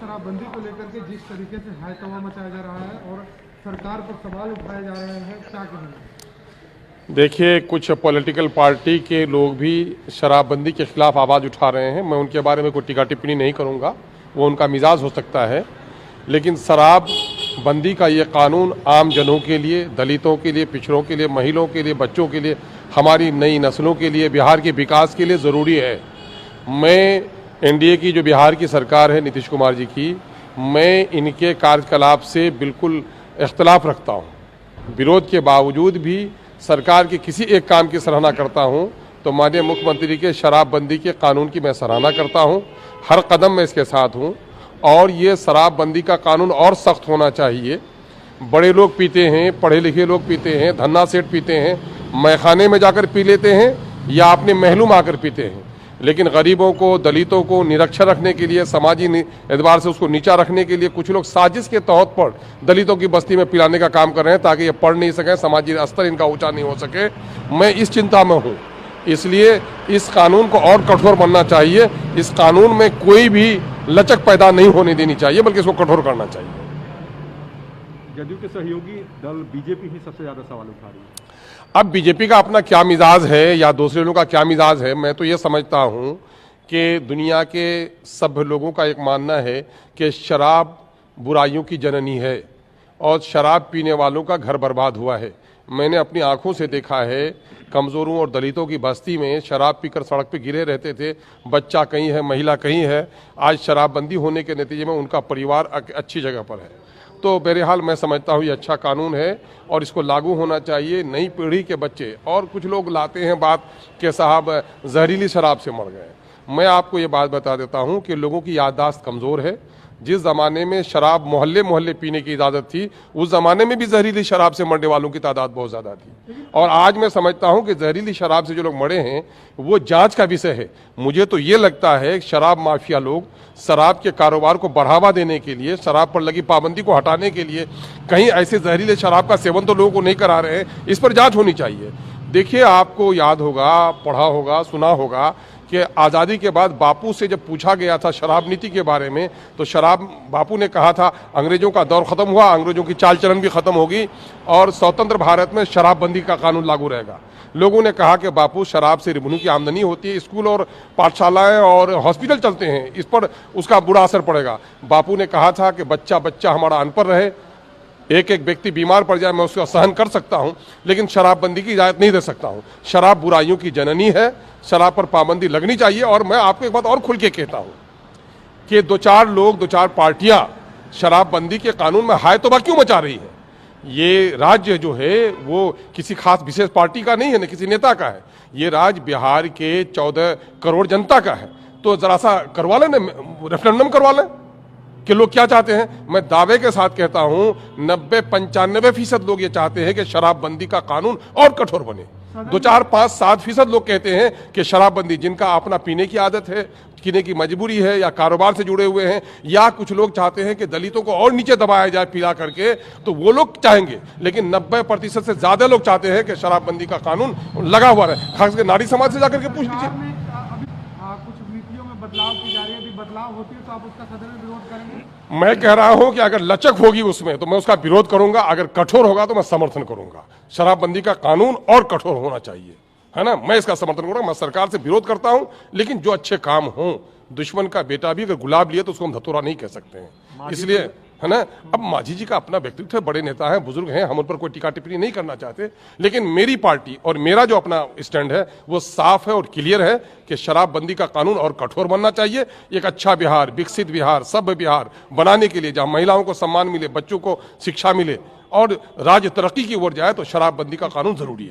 शराबबंदी को लेकर के जिस तरीके से हायतवा मचाया जा रहा है और सरकार पर सवाल उठाए जा रहे हैं, क्या कहेंगे? देखिए, कुछ पॉलिटिकल पार्टी के लोग भी शराबबंदी के खिलाफ आवाज़ उठा रहे हैं। मैं उनके बारे में कोई टीका टिप्पणी नहीं करूंगा, वो उनका मिजाज हो सकता है। लेकिन शराबबंदी का ये कानून आम जनों के लिए, दलितों के लिए, पिछड़ों के लिए, महिलाओं के लिए, बच्चों के लिए, हमारी नई नस्लों के लिए, बिहार के विकास के लिए ज़रूरी है। मैं एनडीए की जो बिहार की सरकार है नीतीश कुमार जी की, मैं इनके कार्यकलाप से बिल्कुल इख्तलाफ रखता हूँ। विरोध के बावजूद भी सरकार के किसी एक काम की सराहना करता हूँ तो माननीय मुख्यमंत्री के शराबबंदी के कानून की मैं सराहना करता हूँ। हर कदम में इसके साथ हूँ और ये शराबबंदी का कानून और सख्त होना चाहिए। बड़े लोग पीते हैं, पढ़े लिखे लोग पीते हैं, धन्ना सेठ पीते हैं, मैखाने में जाकर पी लेते हैं या अपने महलों में आकर पीते हैं। लेकिन गरीबों को, दलितों को निरक्षर रखने के लिए, समाजी एतबार से उसको नीचा रखने के लिए कुछ लोग साजिश के तौर पर दलितों की बस्ती में पिलाने का काम कर रहे हैं ताकि ये पढ़ नहीं सकें, समाजी स्तर इनका ऊंचा नहीं हो सके। मैं इस चिंता में हूँ, इसलिए इस कानून को और कठोर बनना चाहिए। इस कानून में कोई भी लचक पैदा नहीं होने देनी चाहिए, बल्कि इसको कठोर करना चाहिए। जदयू के सहयोगी दल बीजेपी ही सबसे ज्यादा सवाल उठा रही है। अब बीजेपी का अपना क्या मिजाज है या दूसरे लोगों का क्या मिजाज है, मैं तो ये समझता हूँ कि दुनिया के सभ्य लोगों का एक मानना है कि शराब बुराइयों की जननी है और शराब पीने वालों का घर बर्बाद हुआ है। मैंने अपनी आंखों से देखा है, कमज़ोरों और दलितों की बस्ती में शराब पीकर सड़क पे गिरे रहते थे। बच्चा कहीं है, महिला कहीं है। आज शराबबंदी होने के नतीजे में उनका परिवार अच्छी जगह पर है। तो बहरहाल मैं समझता हूँ ये अच्छा कानून है और इसको लागू होना चाहिए। नई पीढ़ी के बच्चे, और कुछ लोग लाते हैं बात कि साहब जहरीली शराब से मर गए। मैं आपको ये बात बता देता हूँ कि लोगों की याददाश्त कमज़ोर है। जिस ज़माने में शराब मोहल्ले मोहल्ले पीने की इजाज़त थी, उस ज़माने में भी जहरीली शराब से मरने वालों की तादाद बहुत ज़्यादा थी। और आज मैं समझता हूं कि जहरीली शराब से जो लोग मरे हैं वो जांच का विषय है। मुझे तो ये लगता है कि शराब माफिया लोग शराब के कारोबार को बढ़ावा देने के लिए, शराब पर लगी पाबंदी को हटाने के लिए कहीं ऐसे जहरीले शराब का सेवन तो लोगों को नहीं करा रहे हैं। इस पर जाँच होनी चाहिए। देखिए, आपको याद होगा, पढ़ा होगा, सुना होगा कि आज़ादी के बाद बापू से जब पूछा गया था शराब नीति के बारे में, तो बापू ने कहा था अंग्रेजों का दौर ख़त्म हुआ, अंग्रेजों की चाल चलन भी ख़त्म होगी और स्वतंत्र भारत में शराबबंदी का कानून लागू रहेगा। लोगों ने कहा कि बापू, शराब से रेवेन्यू की आमदनी होती है, स्कूल और पाठशालाएं और हॉस्पिटल चलते हैं, इस पर उसका बुरा असर पड़ेगा। बापू ने कहा था कि बच्चा बच्चा हमारा अनपढ़ रहे, एक एक व्यक्ति बीमार पड़ जाए मैं उसको सहन कर सकता हूं, लेकिन शराबबंदी की इजाज़त नहीं दे सकता हूं। शराब बुराइयों की जननी है, शराब पर पाबंदी लगनी चाहिए। और मैं आपको एक बात और खुल के कहता हूं कि दो चार पार्टियां शराबबंदी के कानून में हाय तौबा क्यों मचा रही है। ये राज्य जो है वो किसी खास विशेष पार्टी का नहीं है, न किसी नेता का है। ये राज्य बिहार के 14 करोड़ जनता का है। तो जरा सा करवा लें, रेफरेंडम करवा लें कि लोग क्या चाहते हैं। मैं दावे के साथ कहता हूं 90-95% लोग ये चाहते हैं कि शराबबंदी का कानून और कठोर बने। 2-4-5-7% लोग कहते हैं कि शराबबंदी, जिनका अपना पीने की आदत है, पीने की मजबूरी है या कारोबार से जुड़े हुए हैं, या कुछ लोग चाहते हैं कि दलितों को और नीचे दबाया जाए पिला करके, तो वो लोग चाहेंगे। लेकिन 90% से ज्यादा लोग चाहते हैं कि शराबबंदी का कानून लगा हुआ रहे। खास करके नारी समाज से जाकर के पूछ लीजिए। कुछ नीतियों में बदलाव की जा रही है, अभी बदलाव होती है तो आप उसका सदन में विरोध करेंगे? मैं कह रहा हूं कि अगर लचक होगी उसमें तो मैं उसका विरोध करूंगा, अगर कठोर होगा तो मैं समर्थन करूंगा। शराबबंदी का कानून और कठोर होना चाहिए, है ना। मैं इसका समर्थन करूंगा। मैं सरकार से विरोध करता हूं, लेकिन जो अच्छे काम हों। दुश्मन का बेटा भी अगर गुलाब लिए तो उसको हम धतूरा नहीं कह सकते हैं, इसलिए, है ना। अब मांझी जी का अपना व्यक्तित्व है, बड़े नेता हैं, बुजुर्ग हैं, हम उन पर कोई टीका टिप्पणी नहीं करना चाहते। लेकिन मेरी पार्टी और मेरा जो अपना स्टैंड है वो साफ है और क्लियर है कि शराबबंदी का कानून और कठोर बनना चाहिए। एक अच्छा बिहार, विकसित बिहार, सभ्य बिहार बनाने के लिए, जहां महिलाओं को सम्मान मिले, बच्चों को शिक्षा मिले और राज्य तरक्की की ओर जाए, तो शराबबंदी का कानून जरूरी है।